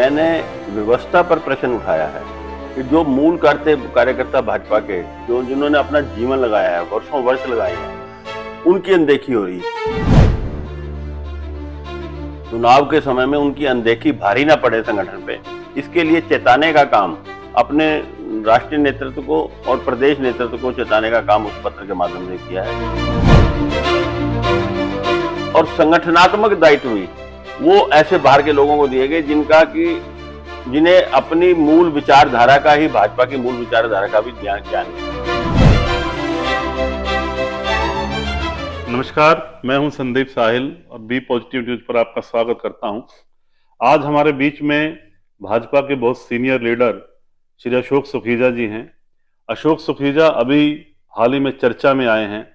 मैंने व्यवस्था पर प्रश्न उठाया है कि जो मूल कार्यकर्ता भाजपा के जिन्होंने अपना जीवन लगाया है, वर्षों वर्ष लगाए हैं, उनकी अनदेखी हो रही है। चुनाव के समय में उनकी अनदेखी भारी ना पड़े संगठन पे, इसके लिए चेताने का काम अपने राष्ट्रीय नेतृत्व को और प्रदेश नेतृत्व को चेताने का काम उस पत्र के माध्यम से किया है। और संगठनात्मक दायित्व भी वो ऐसे बाहर के लोगों को दिए गए जिन्हें अपनी मूल विचारधारा का ही, भाजपा की मूल विचारधारा का भी ज्ञान नहीं। नमस्कार, मैं हूं संदीप साहिल और बी पॉजिटिव न्यूज पर आपका स्वागत करता हूं। आज हमारे बीच में भाजपा के बहुत सीनियर लीडर श्री अशोक सुखीजा जी हैं। अशोक सुखीजा अभी हाल ही में चर्चा में आए हैं।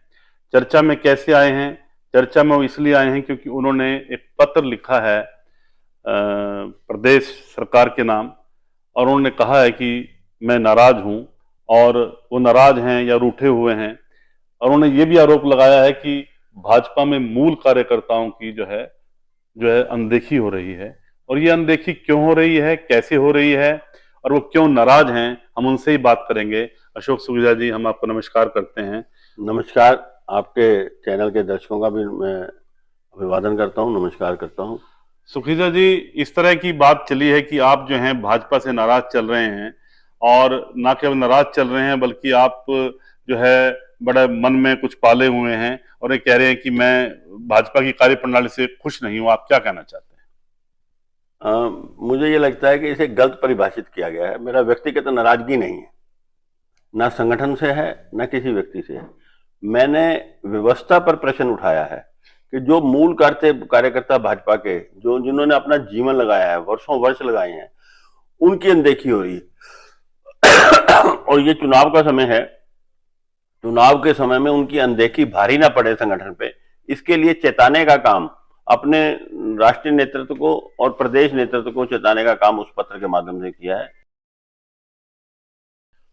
चर्चा में कैसे आए हैं? चर्चा में वो इसलिए आए हैं क्योंकि उन्होंने एक पत्र लिखा है प्रदेश सरकार के नाम, और उन्होंने कहा है कि मैं नाराज हूं, और वो नाराज हैं या रूठे हुए हैं। और उन्होंने ये भी आरोप लगाया है कि भाजपा में मूल कार्यकर्ताओं की जो है अनदेखी हो रही है। और ये अनदेखी क्यों हो रही है, कैसे हो रही है, और वो क्यों नाराज हैं, हम उनसे ही बात करेंगे। अशोक सुखीजा जी, हम आपको नमस्कार करते हैं। नमस्कार, आपके चैनल के दर्शकों का भी मैं अभिवादन करता हूं, नमस्कार करता हूं। सुखीजा जी, इस तरह की बात चली है कि आप जो हैं भाजपा से नाराज चल रहे हैं, और ना केवल नाराज चल रहे हैं बल्कि आप जो है बड़े मन में कुछ पाले हुए हैं और ये कह रहे हैं कि मैं भाजपा की कार्यप्रणाली से खुश नहीं हूं। आप क्या कहना चाहते हैं? मुझे ये लगता है कि इसे गलत परिभाषित किया गया है। मेरा व्यक्तिगत नाराजगी नहीं है, ना संगठन से है ना किसी व्यक्ति से है। मैंने व्यवस्था पर प्रश्न उठाया है कि जो मूल कार्यकर्ता भाजपा के जिन्होंने अपना जीवन लगाया है, वर्षों वर्ष लगाए हैं, उनकी अनदेखी हो रही है। और ये चुनाव का समय है, चुनाव के समय में उनकी अनदेखी भारी ना पड़े संगठन पे, इसके लिए चेताने का काम अपने राष्ट्रीय नेतृत्व को और प्रदेश नेतृत्व को चेताने का काम उस पत्र के माध्यम से किया है।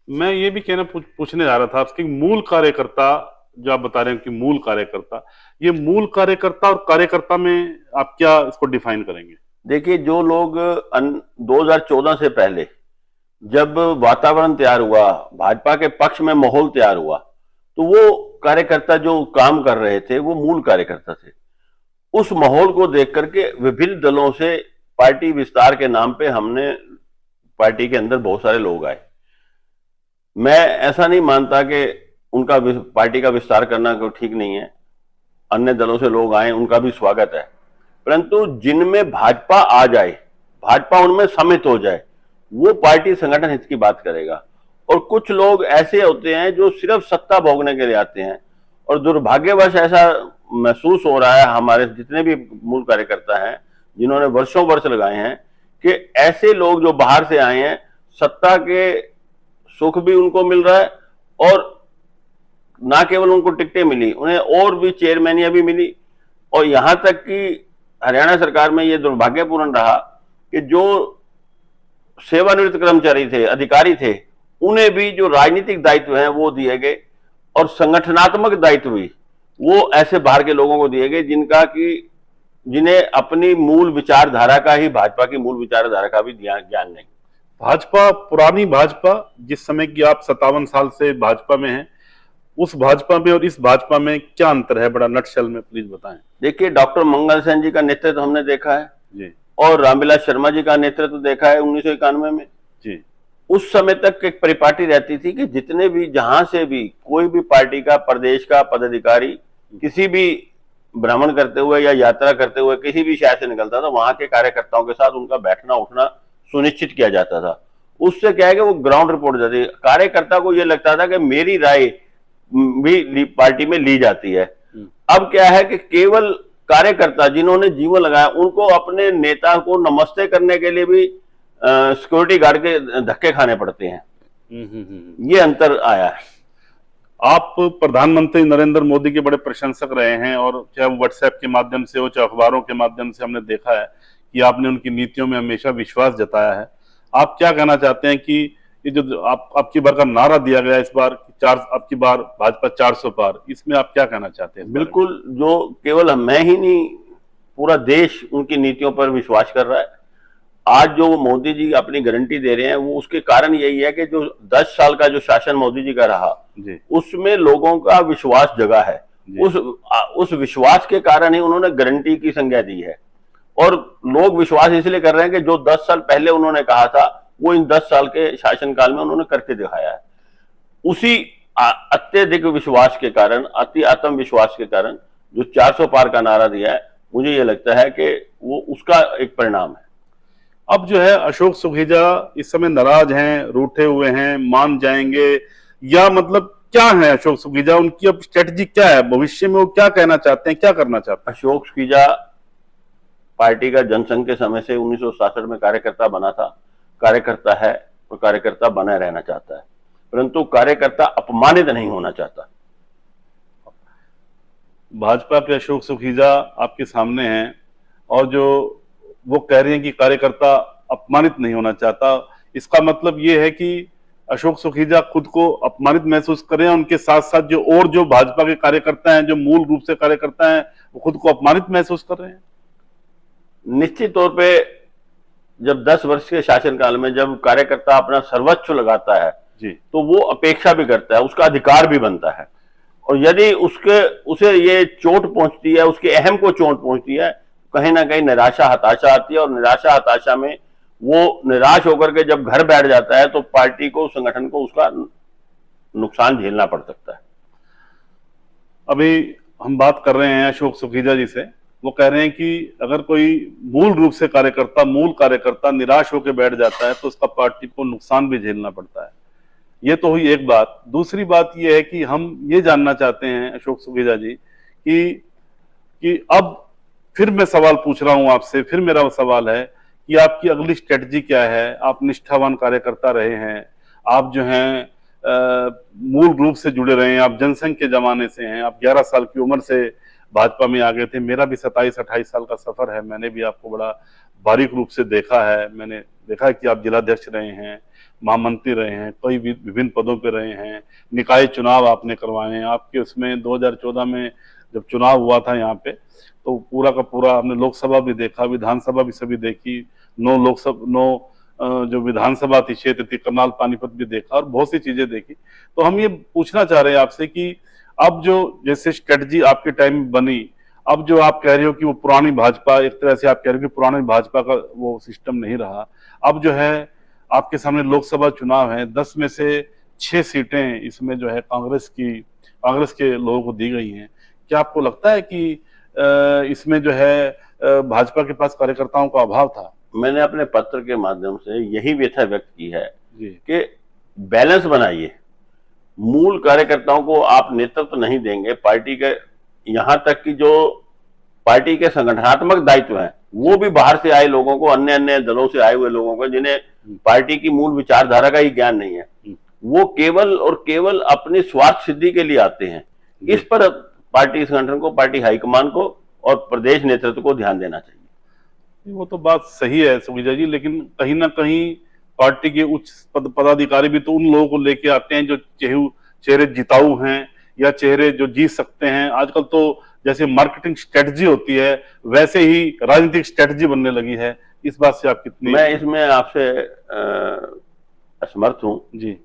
मैं ये भी पूछने जा रहा था आपसे, मूल कार्यकर्ता जो आप बता रहे हैं कि मूल कार्यकर्ता, ये मूल कार्यकर्ता और कार्यकर्ता में आप क्या इसको डिफाइन करेंगे? देखिए, जो लोग 2014 से पहले जब वातावरण तैयार हुआ, भाजपा के पक्ष में माहौल तैयार हुआ, तो वो कार्यकर्ता जो काम कर रहे थे वो मूल कार्यकर्ता थे। उस माहौल को देख करके विभिन्न दलों से पार्टी विस्तार के नाम पे हमने पार्टी के अंदर बहुत सारे लोग आए। मैं ऐसा नहीं मानता कि उनका पार्टी का विस्तार करना कोई ठीक नहीं है। अन्य दलों से लोग आए, उनका भी स्वागत है, परंतु जिनमें भाजपा आ जाए, भाजपा उनमें सम्मिलित हो जाए, वो पार्टी संगठन हित की बात करेगा। और कुछ लोग ऐसे होते हैं जो सिर्फ सत्ता भोगने के लिए आते हैं, और दुर्भाग्यवश ऐसा महसूस हो रहा है हमारे जितने भी मूल कार्यकर्ता हैं जिन्होंने वर्षों वर्ष लगाए हैं, कि ऐसे लोग जो बाहर से आए हैं, सत्ता के सुख भी उनको मिल रहा है, और ना केवल उनको टिकटें मिली, उन्हें और भी चेयरमैनियां भी मिली। और यहां तक कि हरियाणा सरकार में यह दुर्भाग्यपूर्ण रहा कि जो सेवानिवृत्त कर्मचारी थे, अधिकारी थे, उन्हें भी जो राजनीतिक दायित्व हैं वो दिए गए, और संगठनात्मक दायित्व भी वो ऐसे बाहर के लोगों को दिए गए जिन्हें अपनी मूल विचारधारा का ही, भाजपा की मूल विचारधारा का भी ज्ञान नहीं। भाजपा, पुरानी भाजपा, जिस समय की आप 57 साल से भाजपा में हैं, उस भाजपा में और इस भाजपा में क्या अंतर है? बड़ा नटशल में प्लीज बताएं। देखिए, डॉक्टर मंगल सेन जी का नेतृत्व हमने देखा है जी, और रामविलास शर्मा जी का नेतृत्व देखा है 1991 में जी। उस समय तक एक परिपाटी रहती थी कि जितने भी, जहां से भी कोई भी पार्टी का, प्रदेश का पदाधिकारी किसी भी भ्रमण करते हुए या यात्रा करते हुए किसी भी शहर से निकलता था, वहां के कार्यकर्ताओं के साथ उनका बैठना उठना सुनिश्चित किया जाता था। उससे क्या है कि वो ग्राउंड रिपोर्ट जाती, कार्यकर्ता को यह लगता था कि मेरी राय भी पार्टी में ली जाती है। अब क्या है कि केवल कार्यकर्ता जिन्होंने जीवन लगाया, उनको अपने नेता को नमस्ते करने के लिए भी सिक्योरिटी गार्ड के धक्के खाने पड़ते हैं। ये अंतर आया है। आप प्रधानमंत्री नरेंद्र मोदी के बड़े प्रशंसक रहे हैं, और चाहे वो व्हाट्सएप के माध्यम से हो, चाहे अखबारों के माध्यम से, हमने देखा है कि आपने उनकी नीतियों में हमेशा विश्वास जताया है। आप क्या कहना चाहते हैं कि ये जो आपकी बार का नारा दिया गया इस बार, आपकी बार भाजपा 400 पार, इसमें आप क्या कहना चाहते हैं? बिल्कुल, जो केवल मैं ही नहीं, पूरा देश उनकी नीतियों पर विश्वास कर रहा है। आज जो मोदी जी अपनी गारंटी दे रहे हैं, वो उसके कारण यही है कि जो 10 साल का जो शासन मोदी जी का रहा, उसमें लोगों का विश्वास जगा है। उस विश्वास के कारण ही उन्होंने गारंटी की संज्ञा दी है। और लोग विश्वास इसलिए कर रहे हैं कि जो 10 साल पहले उन्होंने कहा था, वो इन 10 साल के शासनकाल में उन्होंने करके दिखाया है। उसी अत्यधिक विश्वास के कारण, अति आत्मविश्वास के कारण जो 400 पार का नारा दिया है, मुझे ये लगता है कि वो उसका एक परिणाम है। अब जो है अशोक सुखीजा इस समय नाराज हैं, रूठे हुए हैं, मान जाएंगे, या मतलब क्या है अशोक सुखीजा, उनकी अब स्ट्रेटजी क्या है, भविष्य में वो क्या कहना चाहते हैं, क्या करना चाहते हैं? अशोक सुखीजा पार्टी का जनसंघ के समय से 1967 में कार्यकर्ता बना था, कार्यकर्ता है और कार्यकर्ता बना रहना चाहता है, परंतु कार्यकर्ता अपमानित नहीं होना चाहता। भाजपा के अशोक सुखीजा आपके सामने हैं और जो वो कह रहे हैं कि कार्यकर्ता अपमानित नहीं होना चाहता, इसका मतलब ये है कि अशोक सुखीजा खुद को अपमानित महसूस कर रहे हैं, उनके साथ साथ जो भाजपा के कार्यकर्ता हैं, जो मूल रूप से कार्यकर्ता हैं, वो खुद को अपमानित महसूस कर रहे हैं। निश्चित तौर पे जब 10 वर्ष के शासनकाल में जब कार्यकर्ता अपना सर्वोच्च लगाता है जी, तो वो अपेक्षा भी करता है, उसका अधिकार भी बनता है। और यदि उसे ये चोट पहुंचती है, उसके अहम को चोट पहुंचती है, कहीं ना कहीं निराशा हताशा आती है, और निराशा हताशा में वो निराश होकर के जब घर बैठ जाता है तो पार्टी को, संगठन को उसका नुकसान झेलना पड़ सकता है। अभी हम बात कर रहे हैं अशोक सुखीजा जी से, वो कह रहे हैं कि अगर कोई मूल रूप से मूल कार्यकर्ता निराश होकर बैठ जाता है तो उसका पार्टी को नुकसान भी झेलना पड़ता है। ये तो हुई एक बात। दूसरी बात ये है कि हम ये जानना चाहते हैं अशोक सुखीजा जी कि अब फिर मैं सवाल पूछ रहा हूं आपसे, फिर मेरा सवाल है कि आपकी अगली स्ट्रेटजी क्या है? आप निष्ठावान कार्यकर्ता रहे हैं, आप जो हैं मूल रूप से जुड़े रहे हैं, आप जनसंघ के जमाने से हैं, आप 11 साल की उम्र से भाजपा में आ गए थे। मेरा भी 27-28 साल का सफर है, मैंने भी आपको बड़ा बारीक रूप से देखा है। मैंने देखा है कि आप जिलाध्यक्ष रहे हैं, महामंत्री रहे हैं, कई विभिन्न पदों पे रहे हैं, निकाय चुनाव आपने करवाए हैं। आपके उसमें 2014 में जब चुनाव हुआ था यहाँ पे, तो पूरा का पूरा आपने लोकसभा भी देखा, विधानसभा भी सभी देखी, 9 जो विधानसभा थी, क्षेत्र थी, करनाल पानीपत भी देखा और बहुत सी चीजें देखी। तो हम ये पूछना चाह रहे हैं आपसे कि अब जो जैसे स्ट्रेटजी आपके टाइम में बनी, अब जो आप कह रहे हो कि वो पुरानी भाजपा, एक तरह से आप कह रहे हो कि पुरानी भाजपा का वो सिस्टम नहीं रहा, अब जो है आपके सामने लोकसभा चुनाव है, 10 में से 6 सीटें इसमें जो है कांग्रेस के लोगों को दी गई हैं। क्या आपको लगता है कि इसमें जो है भाजपा के पास कार्यकर्ताओं का अभाव था? मैंने अपने पत्र के माध्यम से यही व्यथा व्यक्त की है कि बैलेंस बनाइए। मूल कार्यकर्ताओं को आप नेतृत्व नहीं देंगे, पार्टी के, यहां तक कि जो पार्टी के संगठनात्मक दायित्व हैं वो भी बाहर से आए लोगों को, अन्य अन्य दलों से आए हुए लोगों को, जिन्हें पार्टी की मूल विचारधारा का ही ज्ञान नहीं है, वो केवल और केवल अपनी स्वार्थ सिद्धि के लिए आते हैं। इस पर पार्टी संगठन को, पार्टी हाईकमान को और प्रदेश नेतृत्व को ध्यान देना चाहिए। वो तो बात सही है सुखीजा जी, लेकिन कहीं ना कहीं पार्टी के उच्च पदाधिकारी भी तो उन लोगों को लेके आते हैं जो चेहरे जिताऊ हैं या चेहरे जो जीत सकते हैं। आजकल तो जैसे मार्केटिंग स्ट्रेटजी होती है वैसे ही राजनीतिक स्ट्रेटजी बनने लगी है। इस बात से आप कितनी? मैं इसमें आपसे असमर्थ हूं जी।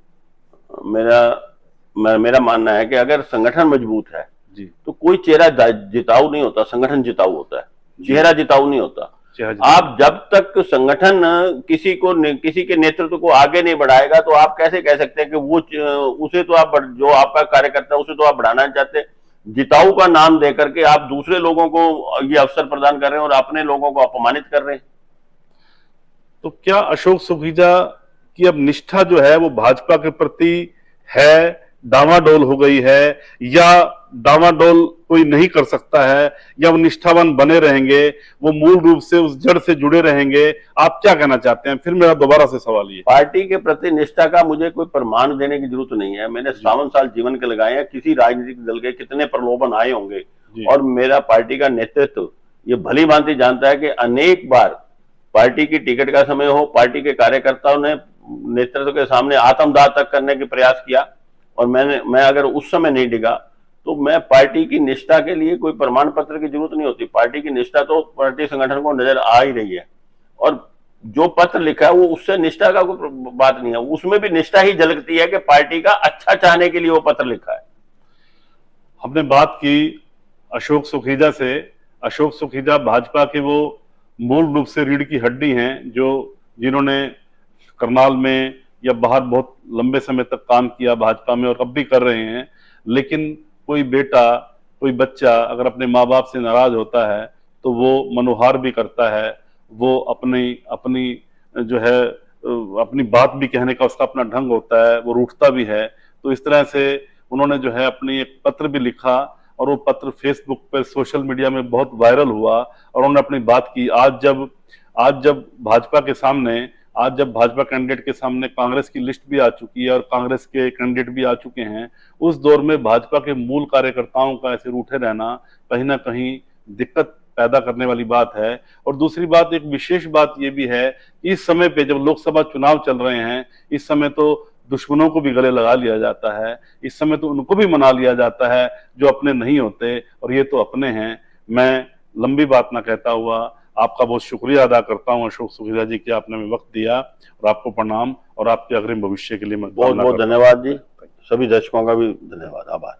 मेरा मानना है कि अगर संगठन मजबूत है जी तो कोई चेहरा जिताऊ नहीं होता, संगठन जिताऊ होता है, चेहरा जिताऊ नहीं होता। आप जब तक संगठन किसी के नेतृत्व को आगे नहीं बढ़ाएगा तो आप कैसे कह सकते हैं कि उसे तो आप, जो आपका कार्यकर्ता उसे तो आप बढ़ाना चाहते, जिताऊ का नाम देकर के आप दूसरे लोगों को ये अवसर प्रदान कर रहे हैं और अपने लोगों को अपमानित कर रहे हैं। तो क्या अशोक सुखीजा की अब निष्ठा जो है वो भाजपा के प्रति है, डावाडोल हो गई है, या डावाडोल कोई नहीं कर सकता है, या वो निष्ठावान बने रहेंगे, वो मूल रूप से उस जड़ से जुड़े रहेंगे? आप क्या कहना चाहते हैं? फिर मेरा दोबारा से सवाल ये, पार्टी के प्रति निष्ठा का मुझे कोई प्रमाण देने की जरूरत नहीं है। मैंने 52 साल जीवन के लगाए हैं, किसी राजनीतिक दल के कितने प्रलोभन आए होंगे, और मेरा पार्टी का नेतृत्व ये भली भांति जानता है कि अनेक बार पार्टी की टिकट का समय हो, पार्टी के कार्यकर्ताओं ने नेतृत्व के सामने आत्मदाह तक करने के प्रयास किया, और मैं अगर उस समय नहीं डिगा तो मैं पार्टी की निष्ठा के लिए कोई प्रमाण पत्र की जरूरत नहीं होती। पार्टी की निष्ठा तो पार्टी संगठन को नजर आ ही रही है, और जो पत्र लिखा है वो उससे निष्ठा का कोई बात नहीं है, उसमें भी निष्ठा ही झलकती है कि पार्टी का अच्छा चाहने के लिए वो पत्र लिखा है। हमने बात की अशोक सुखीजा से। अशोक सुखीजा भाजपा के वो मूल रूप से रीढ़ की हड्डी हैं, जो जिन्होंने करनाल में या बाहर बहुत लंबे समय तक काम किया भाजपा में और अब भी कर रहे हैं। लेकिन कोई बेटा, कोई बच्चा अगर अपने माँ बाप से नाराज होता है तो वो मनोहार भी करता है, वो अपनी अपनी जो है अपनी बात भी कहने का उसका अपना ढंग होता है, वो रूठता भी है। तो इस तरह से उन्होंने जो है अपनी एक पत्र भी लिखा और वो पत्र फेसबुक पर, सोशल मीडिया में बहुत वायरल हुआ और उन्होंने अपनी बात की। आज जब भाजपा के सामने, आज जब भाजपा कैंडिडेट के सामने कांग्रेस की लिस्ट भी आ चुकी है और कांग्रेस के कैंडिडेट भी आ चुके हैं, उस दौर में भाजपा के मूल कार्यकर्ताओं का ऐसे रूठे रहना कहीं ना कहीं दिक्कत पैदा करने वाली बात है। और दूसरी बात, एक विशेष बात यह भी है कि इस समय पे जब लोकसभा चुनाव चल रहे हैं, इस समय तो दुश्मनों को भी गले लगा लिया जाता है, इस समय तो उनको भी मना लिया जाता है जो अपने नहीं होते, और ये तो अपने हैं। मैं लंबी बात ना कहता हुआ आपका बहुत शुक्रिया अदा करता हूं अशोक सुखीजा जी, कि आपने हमें वक्त दिया, और आपको प्रणाम और आपके अग्रिम भविष्य के लिए मैं बहुत बहुत धन्यवाद जी। सभी दर्शकों का भी धन्यवाद, आभार।